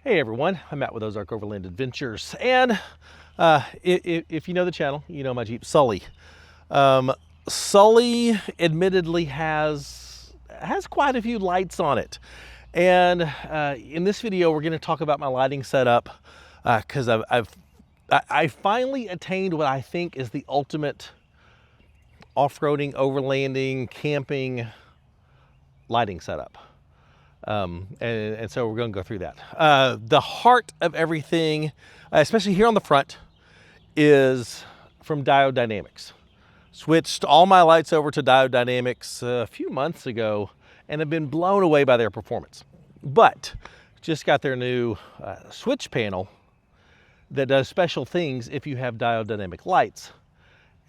Hey everyone, I'm Matt with Ozark Overland Adventures, and if you know the channel, you know my Jeep Sully. Sully admittedly has quite a few lights on it, and in this video we're going to talk about my lighting setup because I finally attained what I think is the ultimate off-roading, overlanding, camping lighting setup. And so we're going to go through that. The heart of everything, especially here on the front, is from Diode Dynamics. Switched all my lights over to Diode Dynamics a few months ago and have been blown away by their performance. But just got their new switch panel that does special things if you have Diode Dynamic lights.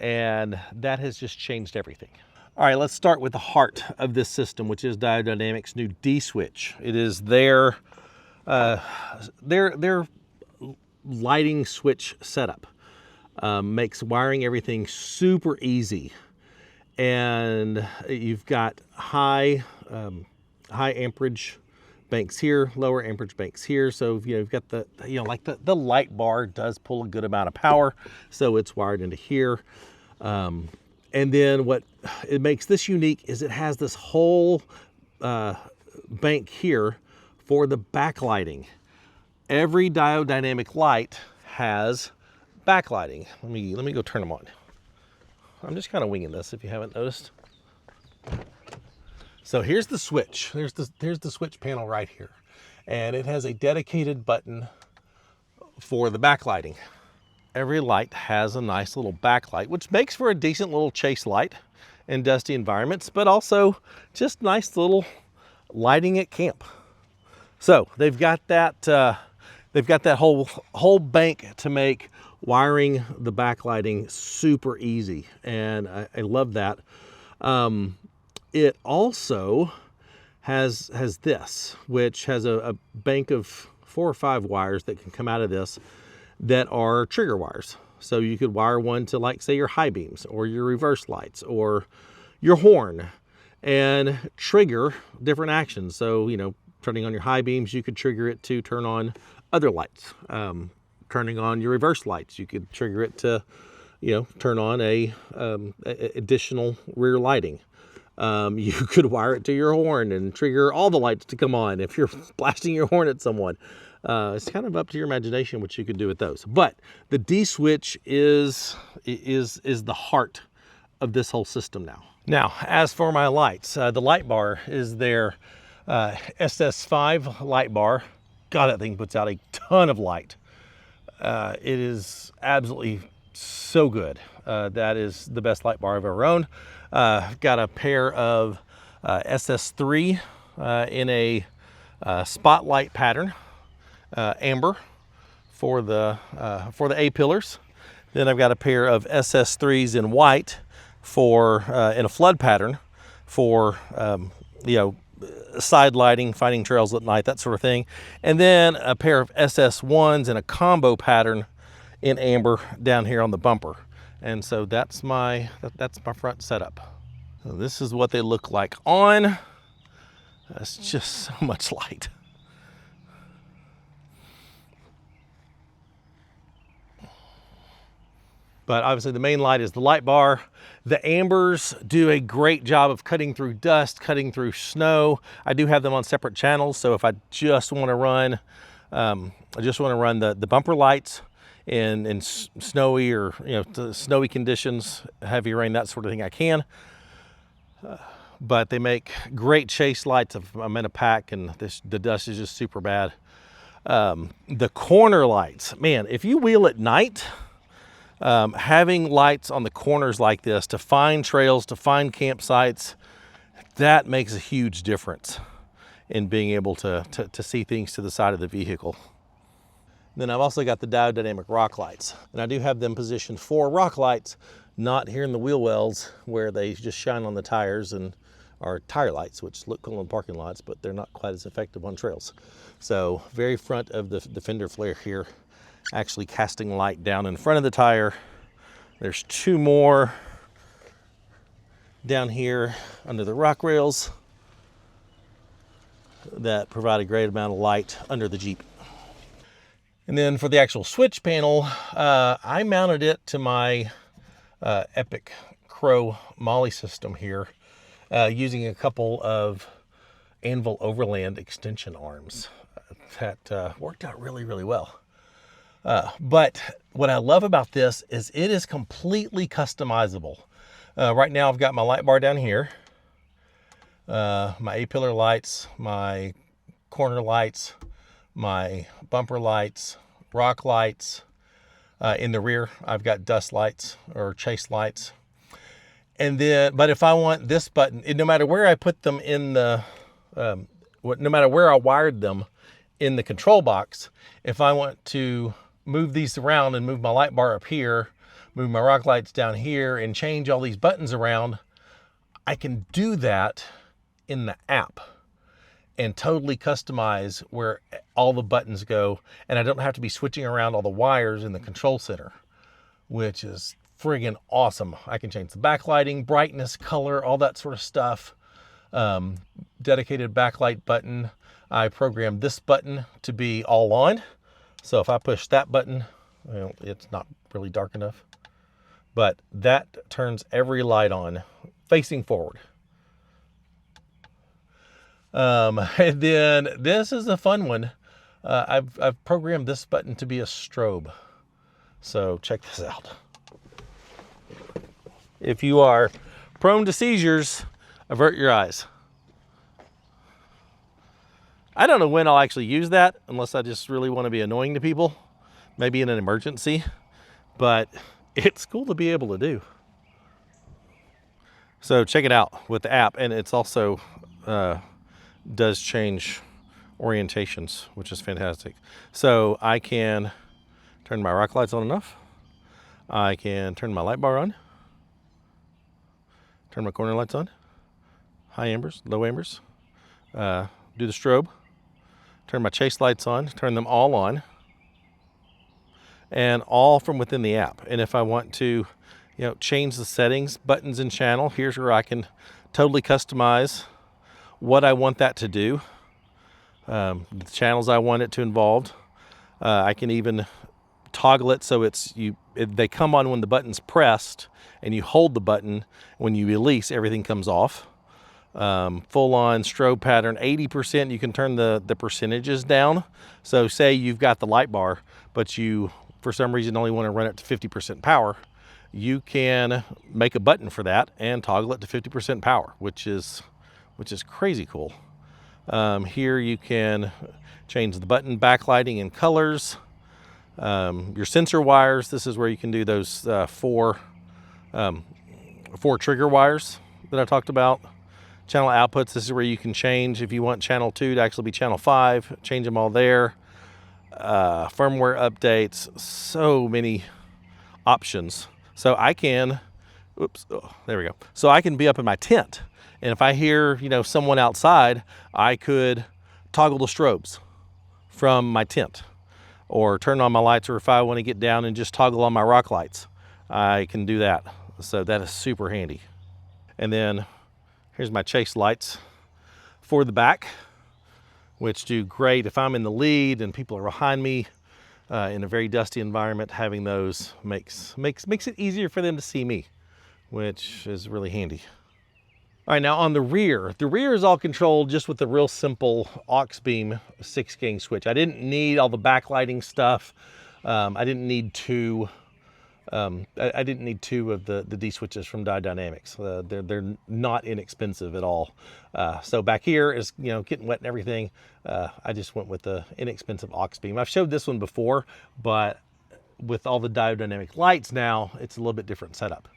And that has just changed everything. All right, let's start with the heart of this system, which is Diode Dynamics' new D switch. It is their lighting switch setup. Makes wiring everything super easy, and you've got high amperage banks here, lower amperage banks here. So you've got the the light bar does pull a good amount of power, so it's wired into here. And then what it makes this unique is it has this whole bank here for the backlighting. Every Diode Dynamic light has backlighting. Let me go turn them on. I'm just kind of winging this if you haven't noticed. So here's the switch. Here's the switch panel right here. And it has a dedicated button for the backlighting. Every light has a nice little backlight, which makes for a decent little chase light in dusty environments, but also just nice little lighting at camp. So they've got that whole bank to make wiring the backlighting super easy, and I love that. It also has this, which has a bank of 4 or 5 wires that can come out of this that are trigger wires. So you could wire one to, like, say, your high beams or your reverse lights or your horn and trigger different actions. So, turning on your high beams, you could trigger it to turn on other lights. Turning on your reverse lights, you could trigger it to, turn on a additional rear lighting. You could wire it to your horn and trigger all the lights to come on if you're blasting your horn at someone. It's kind of up to your imagination what you could do with those. But the D switch is the heart of this whole system now. Now, as for my lights, the light bar is their SS5 light bar. God, that thing puts out a ton of light. It is absolutely so good. That is the best light bar I've ever owned. Got a pair of SS3 in a spotlight pattern. Amber for the A pillars. Then I've got a pair of SS3s in white for in a flood pattern for side lighting, finding trails at night, that sort of thing. And then a pair of SS1s in a combo pattern in amber down here on the bumper. And so that's my front setup. So this is what they look like on. It's just so much light. But obviously the main light is the light bar. The ambers do a great job of cutting through dust, cutting through snow. I do have them on separate channels, so if I just want to run, the bumper lights in snowy or snowy conditions, heavy rain, that sort of thing, I can. But they make great chase lights if I'm in a pack and the dust is just super bad. The corner lights, man, if you wheel at night, having lights on the corners like this to find trails, to find campsites, that makes a huge difference in being able to see things to the side of the vehicle. Then I've also got the Diode Dynamic rock lights, and I do have them positioned for rock lights, not here in the wheel wells where they just shine on the tires and are tire lights, which look cool in parking lots, but they're not quite as effective on trails. So very front of the fender flare here, actually casting light down in front of the tire. There's 2 more down here under the rock rails that provide a great amount of light under the Jeep. And then for the actual switch panel, I mounted it to my Epic Crow Molly system here, using a couple of Anvil Overland extension arms that worked out really, really well. But what I love about this is it is completely customizable. Right now I've got my light bar down here, my A-pillar lights, my corner lights, my bumper lights, rock lights. In the rear, I've got dust lights or chase lights. And then, but if I want this button, no matter where I put them in the, no matter where I wired them in the control box, if I want to move these around and move my light bar up here, move my rock lights down here, and change all these buttons around, I can do that in the app and totally customize where all the buttons go. And I don't have to be switching around all the wires in the control center, which is friggin' awesome. I can change the backlighting, brightness, color, all that sort of stuff. Dedicated backlight button. I programmed this button to be all on. So if I push that button, well, it's not really dark enough, but that turns every light on facing forward. And then this is a fun one. I've programmed this button to be a strobe. So check this out. If you are prone to seizures, avert your eyes. I don't know when I'll actually use that, unless I just really want to be annoying to people, maybe in an emergency, but it's cool to be able to do. So check it out with the app, and it's also does change orientations, which is fantastic. So I can turn my rock lights on and off. I can turn my light bar on, turn my corner lights on, high ambers, low ambers, do the strobe, turn my chase lights on, turn them all on, and all from within the app. And if I want to, change the settings, buttons and channel, here's where I can totally customize what I want that to do, the channels I want it to involve. I can even toggle it so they come on when the button's pressed, and you hold the button. When you release, everything comes off. Full on strobe pattern, 80%. You can turn the percentages down. So say you've got the light bar, but you, for some reason, only want to run it to 50% power. You can make a button for that and toggle it to 50% power, which is crazy cool. Here you can change the button backlighting and colors. Your sensor wires, this is where you can do those four trigger wires that I talked about. Channel outputs, this is where you can change if you want channel 2 to actually be channel 5, change them all there. Firmware updates, so many options. So I can, there we go. So I can be up in my tent, and if I hear, someone outside, I could toggle the strobes from my tent, or turn on my lights, or if I want to get down and just toggle on my rock lights, I can do that. So that is super handy. And then here's my chase lights for the back, which do great if I'm in the lead and people are behind me in a very dusty environment. Having those makes it easier for them to see me, which is really handy. All right, now on the rear is all controlled just with a real simple aux beam 6-gang switch. I didn't need all the backlighting stuff. I didn't need two of the D switches from Diode Dynamics. They're not inexpensive at all. So back here is getting wet and everything. I just went with the inexpensive aux beam. I've showed this one before, but with all the Diode Dynamic lights now, it's a little bit different setup.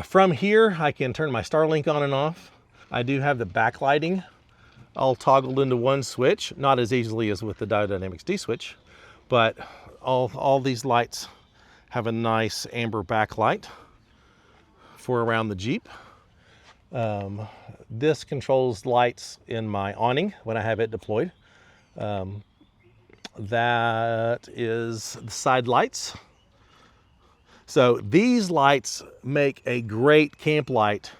From here, I can turn my Starlink on and off. I do have the backlighting all toggled into one switch, not as easily as with the Diode Dynamics D switch, but all these lights have a nice amber backlight for around the Jeep. This controls lights in my awning when I have it deployed. That is the side lights. So these lights make a great camp light.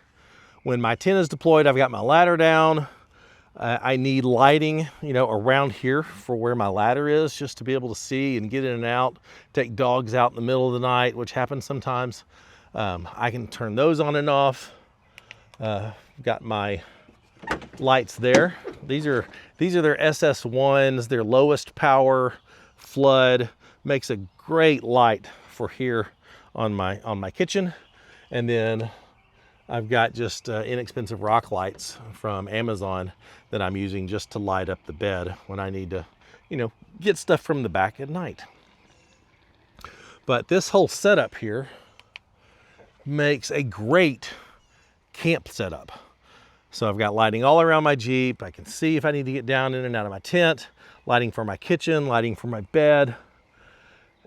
When my tent is deployed, I've got my ladder down. I need lighting, you know, around here for where my ladder is, just to be able to see and get in and out, take dogs out in the middle of the night, which happens sometimes. I can turn those on and off. Got my lights there. These are their SS1s, their lowest power flood. Makes a great light for here on my kitchen. And then I've got just inexpensive rock lights from Amazon that I'm using just to light up the bed when I need to, you know, get stuff from the back at night. But this whole setup here makes a great camp setup. So I've got lighting all around my Jeep. I can see if I need to get down in and out of my tent, lighting for my kitchen, lighting for my bed.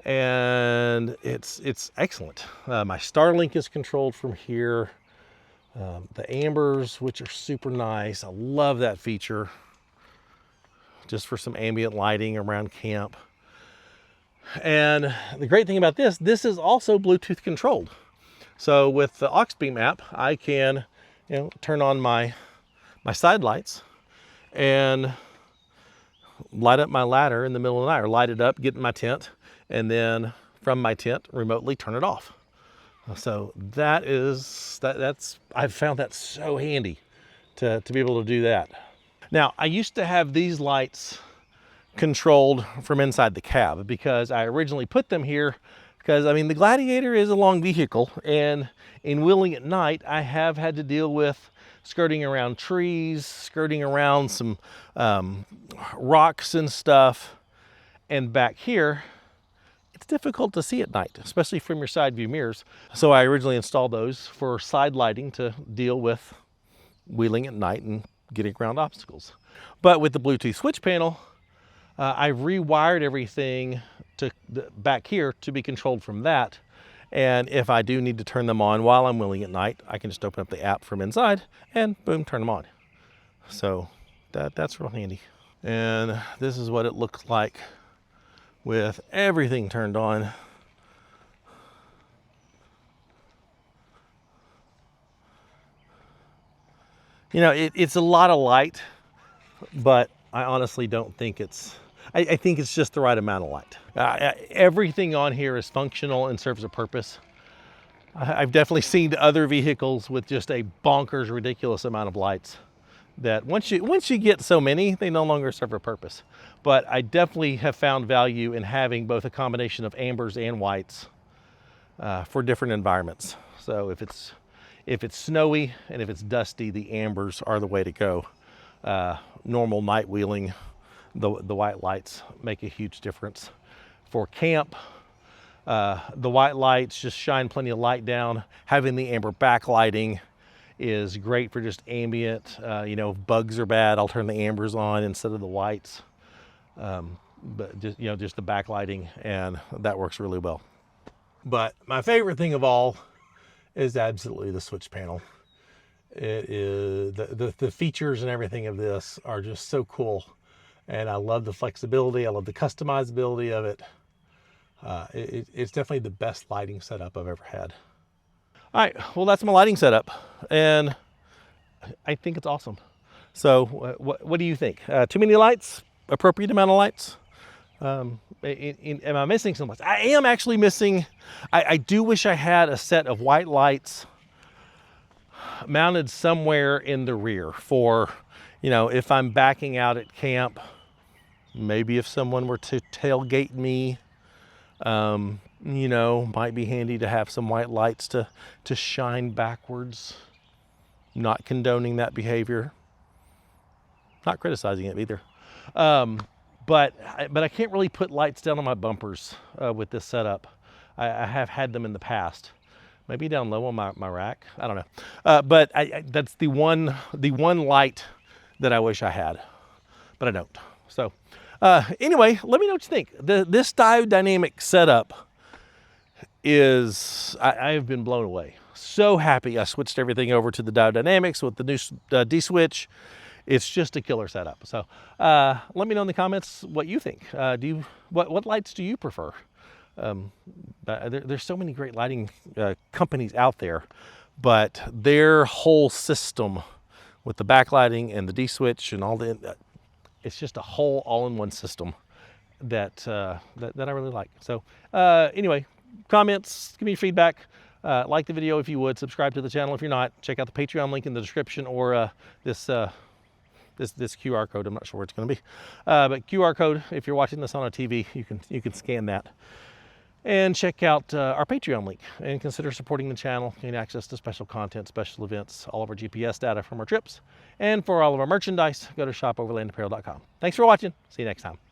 And it's excellent. My Starlink is controlled from here. The ambers, which are super nice. I love that feature. Just for some ambient lighting around camp. And the great thing about this is also Bluetooth controlled. So with the AuxBeam app, I can, you know, turn on my side lights and light up my ladder in the middle of the night, or light it up, get in my tent, and then from my tent remotely turn it off. So that's I've found that so handy to be able to do that. Now, I used to have these lights controlled from inside the cab because I originally put them here because, I mean, the Gladiator is a long vehicle, and in wheeling at night, I have had to deal with skirting around trees, skirting around some rocks and stuff. And back here, it's difficult to see at night, especially from your side view mirrors. So I originally installed those for side lighting to deal with wheeling at night and getting around obstacles. But with the Bluetooth switch panel, I rewired everything to back here to be controlled from that. And if I do need to turn them on while I'm wheeling at night, I can just open up the app from inside and boom, turn them on. So that's real handy. And this is what it looks like with everything turned on. You know, it's a lot of light, but I honestly don't think I think it's just the right amount of light. Everything on here is functional and serves a purpose. I've definitely seen other vehicles with just a bonkers, ridiculous amount of lights that once you get so many, they no longer serve a purpose. But I definitely have found value in having both a combination of ambers and whites for different environments. So if it's snowy and if it's dusty, the ambers are the way to go. Normal night wheeling, the white lights make a huge difference. For camp, the white lights just shine plenty of light down. Having the amber backlighting is great for just ambient. You know, if bugs are bad, I'll turn the ambers on instead of the whites. But just, you know, just the backlighting, and that works really well. But my favorite thing of all is absolutely the switch panel. It is the features and everything of this are just so cool, and I love the flexibility. I love the customizability of it. It's definitely the best lighting setup I've ever had. All right, well, that's my lighting setup, and I think it's awesome. So what do you think? Too many lights? Appropriate amount of lights? Am I missing some lights? I am actually missing. I do wish I had a set of white lights mounted somewhere in the rear for, you know, if I'm backing out at camp, maybe if someone were to tailgate me, you know, might be handy to have some white lights to shine backwards. Not condoning that behavior. Not criticizing it either. But I can't really put lights down on my bumpers with this setup. I have had them in the past. Maybe down low on my rack. I don't know. But that's the one light that I wish I had, but I don't. So anyway, let me know what you think. This Diode Dynamics setup is, I've been blown away. So happy I switched everything over to the Diode Dynamics with the new D-switch. It's just a killer setup. So let me know in the comments what you think. What lights do you prefer? There's so many great lighting companies out there, but their whole system with the backlighting and the D switch and all the, it's just a whole all-in-one system that, that I really like. So anyway, comments, give me feedback. Like the video if you would, subscribe to the channel if you're not. Check out the Patreon link in the description, or this QR code. I'm not sure where it's going to be, but QR code. If you're watching this on a TV, you can scan that, and check out our Patreon link, and consider supporting the channel. Gain access to special content, special events, all of our GPS data from our trips, and for all of our merchandise, go to shopoverlandapparel.com. Thanks for watching. See you next time.